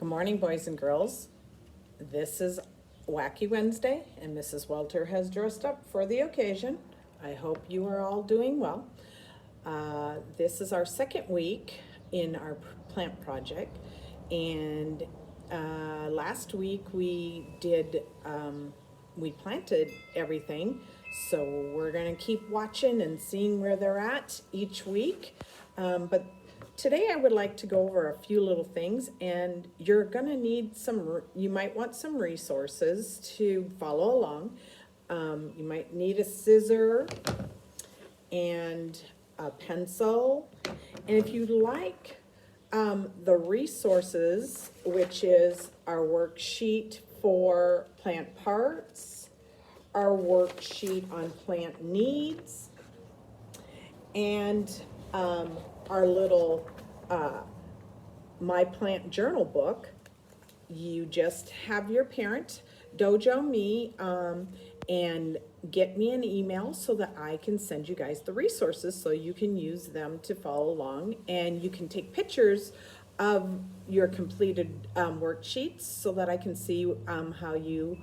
Good morning, boys and girls. This is Wacky Wednesday, and Mrs. Welter has dressed up for the occasion. I hope you are all doing well. This is our second week in our plant project, and last week we planted everything, so we're gonna keep watching and seeing where they're at each week. But today I would like to go over a few little things, and you're gonna need you might want some resources to follow along. You might need a scissor and a pencil. And if you'd like the resources, which is our worksheet for plant parts, our worksheet on plant needs, and our little My Plant Journal book, you just have your parent dojo me and get me an email so that I can send you guys the resources so you can use them to follow along, and you can take pictures of your completed worksheets so that I can see how you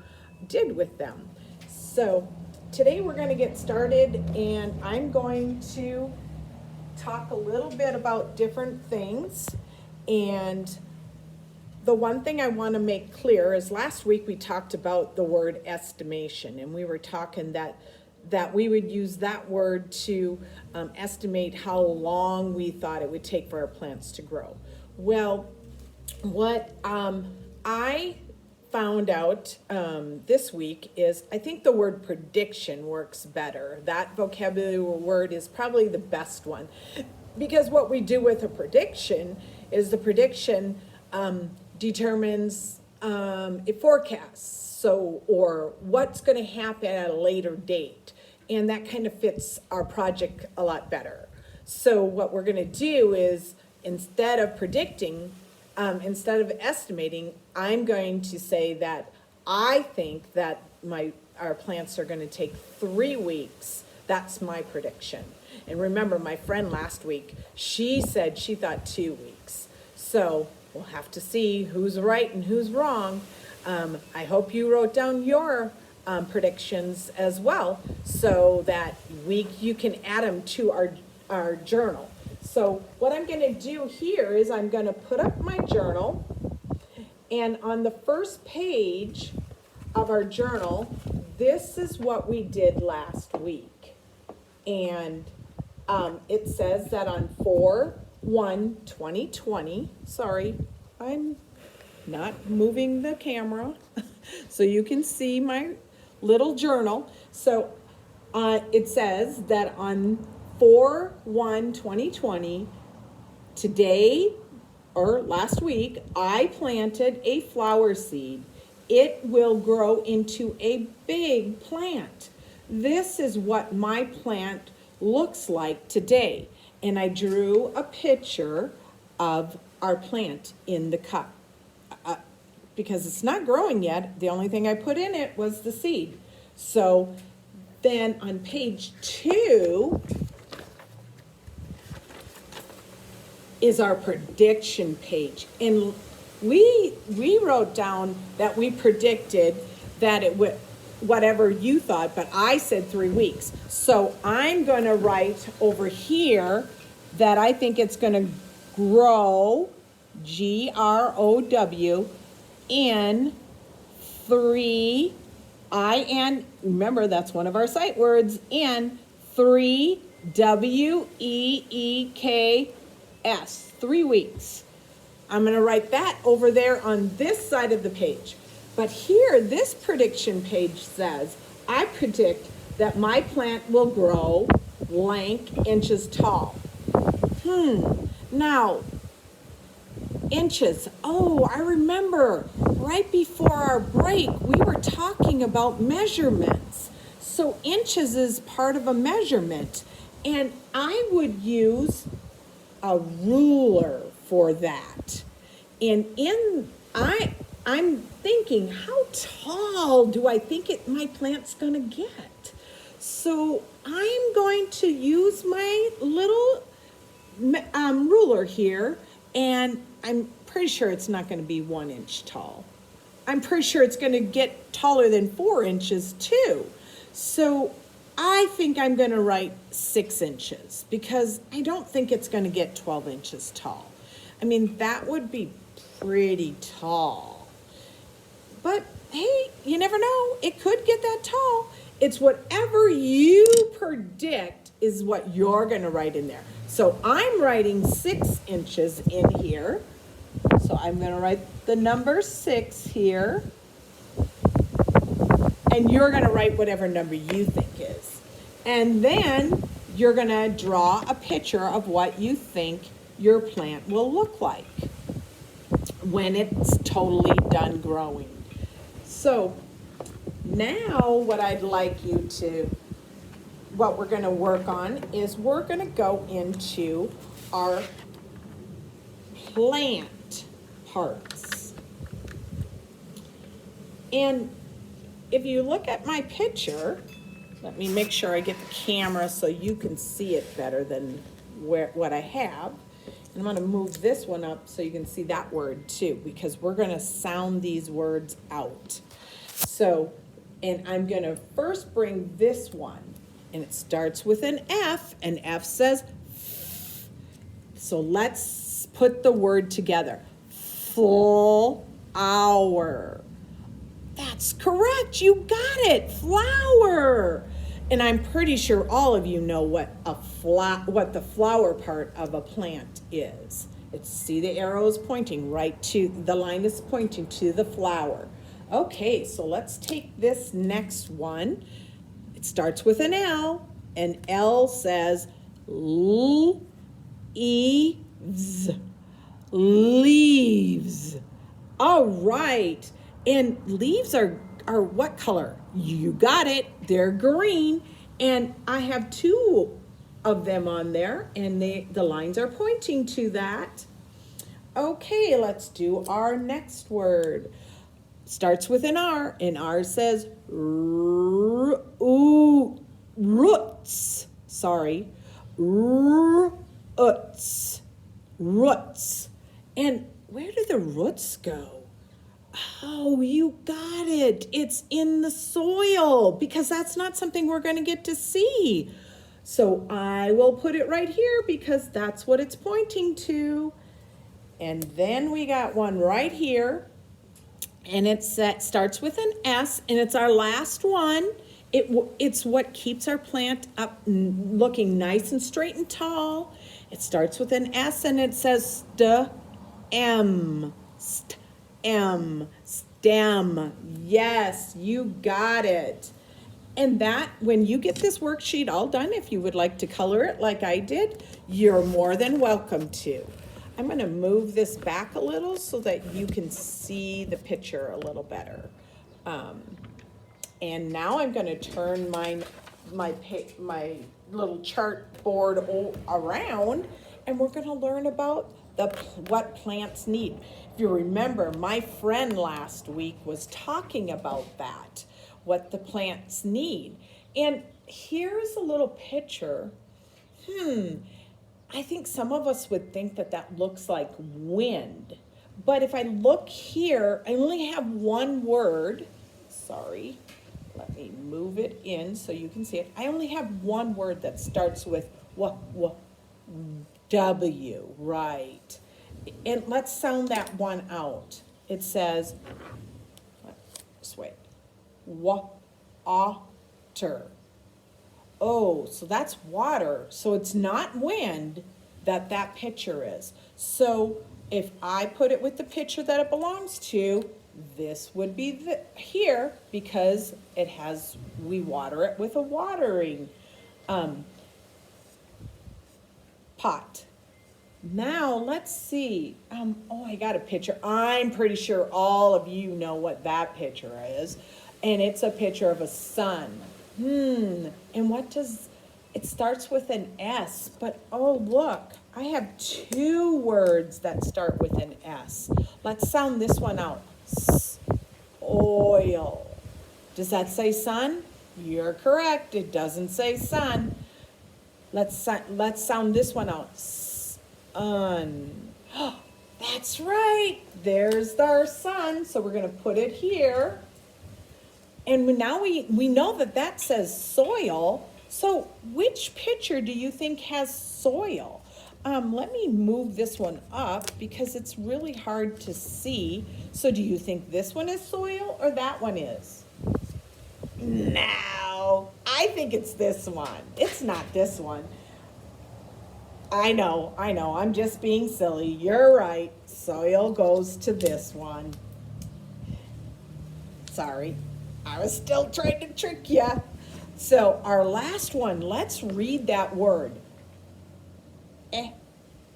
did with them. So today we're going to get started, and I'm going to talk a little bit about different things. And the one thing I want to make clear is last week we talked about the word estimation, and we were talking that we would use that word to estimate how long we thought it would take for our plants to grow. Well, what I found out this week is I think the word prediction works better. That vocabulary word is probably the best one, because what we do with a prediction is the prediction determines a forecast, or what's going to happen at a later date, and that kind of fits our project a lot better. So what we're going to do is, instead of predicting, instead of estimating, I'm going to say that I think that our plants are going to take 3 weeks. That's my prediction. And remember, my friend last week, she said she thought 2 weeks. So we'll have to see who's right and who's wrong. I hope you wrote down your predictions as well, so that you can add them to our journal. So what I'm going to do here is I'm going to put up my journal, and on the first page of our journal, this is what we did last week. And it says that on 4/1/2020, sorry, I'm not moving the camera so you can see my little journal. So it says that on 4/1/2020, today or last week, I planted a flower seed. It will grow into a big plant. This is what my plant looks like today. And I drew a picture of our plant in the cup. Because it's not growing yet, the only thing I put in it was the seed. So then on page 2 is our prediction page. And we wrote down that we predicted that it would, whatever you thought, but I said 3 weeks. So I'm going to write over here that I think it's going to grow, GROW, in 3, remember that's one of our sight words, in 3 WEEKS, 3 weeks. I'm going to write that over there on this side of the page. But here, this prediction page says, I predict that my plant will grow blank inches tall. Now, inches. Oh, I remember right before our break, we were talking about measurements. So inches is part of a measurement. And I would use a ruler for that. And I'm thinking, how tall do I think my plant's going to get? So I'm going to use my little ruler here, and I'm pretty sure it's not going to be 1 inch tall. I'm pretty sure it's going to get taller than 4 inches too. So I think I'm going to write 6 inches because I don't think it's going to get 12 inches tall. I mean, that would be pretty tall. But hey, you never know. It could get that tall. It's whatever you predict is what you're going to write in there. So I'm writing 6 inches in here. So I'm going to write the number 6 here. And you're going to write whatever number you think is. And then you're going to draw a picture of what you think your plant will look like when it's totally done growing. So now what I'd like you to, what we're going to work on is we're going to go into our plant parts. And if you look at my picture, let me make sure I get the camera so you can see it better than what I have. And I'm going to move this one up so you can see that word too, because we're going to sound these words out. So, and I'm going to first bring this one, and it starts with an F, and F says F. So let's put the word together. Flower. That's correct. You got it. Flower. And I'm pretty sure all of you know what the flower part of a plant is. See the arrows pointing right to, the line is pointing to the flower. Okay, so let's take this next one. It starts with an L, and L says leaves. Leaves. All right. And leaves are what color? You got it. They're green. And I have 2 of them on there, and the lines are pointing to that. Okay, let's do our next word. Starts with an R, and R says roots. Sorry. Roots. Roots. And where do the roots go? Oh, you got it. It's in the soil, because that's not something we're going to get to see. So I will put it right here because that's what it's pointing to. And then we got one right here, and it starts with an S, and it's our last one. It's what keeps our plant up looking nice and straight and tall. It starts with an S, and it says stem. Stem. Yes, you got it. And that, when you get this worksheet all done, if you would like to color it like I did, you're more than welcome to. I'm going to move this back a little so that you can see the picture a little better. And now I'm going to turn my little chart board around, and we're going to learn about what plants need. If you remember, my friend last week was talking about that, what the plants need. And here's a little picture. I think some of us would think that looks like wind. But if I look here, I only have one word. Sorry, let me move it in so you can see it. I only have one word that starts with W, right? And let's sound that one out. It says, just wait, water. Oh, so that's water. So it's not wind that picture is. So if I put it with the picture that it belongs to, this would be here, because we water it with a watering pot. Now let's see. Oh, I got a picture. I'm pretty sure all of you know what that picture is. And it's a picture of a sun. And it starts with an S, but oh look, I have 2 words that start with an S. Let's sound this one out. Oil. Does that say sun? You're correct. It doesn't say sun. Let's sound this one out. Sun. That's right. There's our sun. So we're going to put it here. And now we know that that says soil. So which picture do you think has soil? Let me move this one up because it's really hard to see. So do you think this one is soil or that one is? No, I think it's this one. It's not this one. I know, I'm just being silly. You're right. Soil goes to this one. Sorry, I was still trying to trick you. So our last one, let's read that word.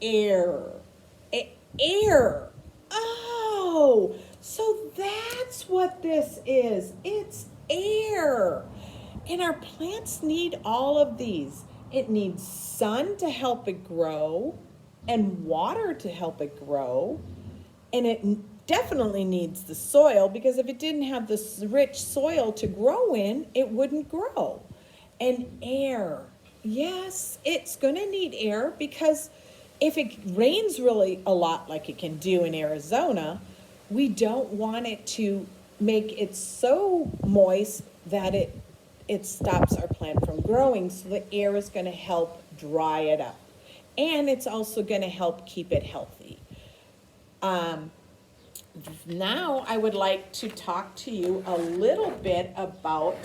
Air. Air. Oh, so that's what this is. It's air. And our plants need all of these. It needs sun to help it grow and water to help it grow. And it definitely needs the soil because if it didn't have this rich soil to grow in, it wouldn't grow. And air. Yes, it's going to need air because if it rains really a lot like it can do in Arizona, we don't want it to make it so moist that it stops our plant from growing. So the air is going to help dry it up. And it's also going to help keep it healthy. Now I would like to talk to you a little bit about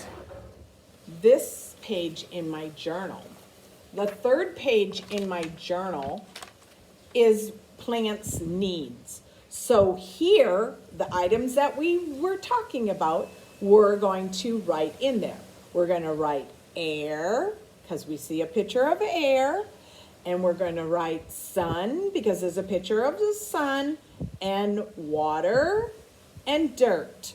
this page in my journal. The third page in my journal is plants' needs. So here, the items that we were talking about, we're going to write in there. We're going to write air, because we see a picture of air, and we're going to write sun, because there's a picture of the sun, and water, and dirt.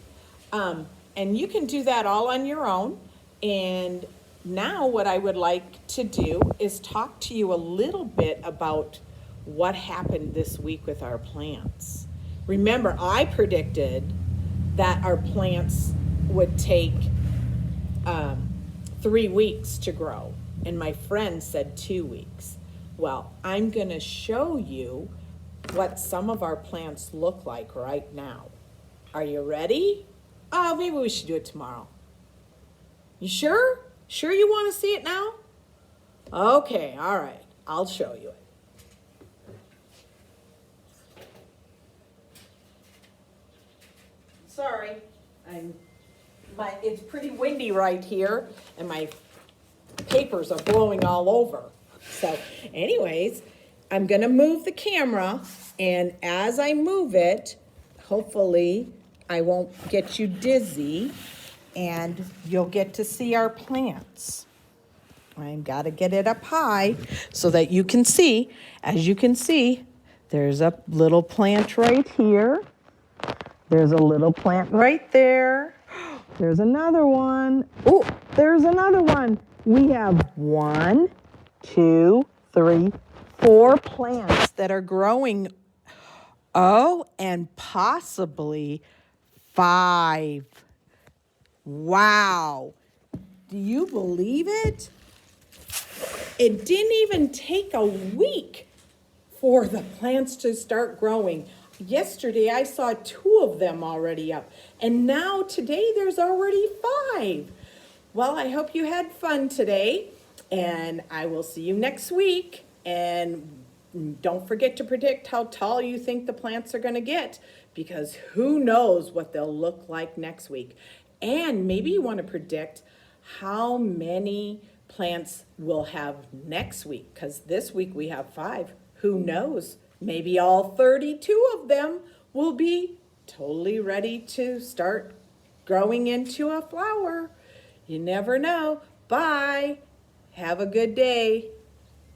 And you can do that all on your own. And now what I would like to do is talk to you a little bit about what happened this week with our plants. Remember, I predicted that our plants would take 3 weeks to grow, and my friend said 2 weeks. Well, I'm going to show you what some of our plants look like right now. Are you ready? Oh, maybe we should do it tomorrow. You sure? Sure you want to see it now? Okay, all right. I'll show you it. Sorry, it's pretty windy right here, and my papers are blowing all over. So anyways, I'm gonna move the camera, and as I move it, hopefully I won't get you dizzy, and you'll get to see our plants. I've got to get it up high so that you can see. As you can see, there's a little plant right here. There's a little plant right there. There's another one. Oh, there's another one. We have 1, 2, 3, 4 plants that are growing. Oh, and possibly 5. Wow. Do you believe it? It didn't even take a week for the plants to start growing. Yesterday, I saw 2 of them already up, and now today there's already 5. Well, I hope you had fun today, and I will see you next week. And don't forget to predict how tall you think the plants are going to get, because who knows what they'll look like next week. And maybe you want to predict how many plants we'll have next week, because this week we have 5. Who knows? Maybe all 32 of them will be totally ready to start growing into a flower. You never know. Bye. Have a good day.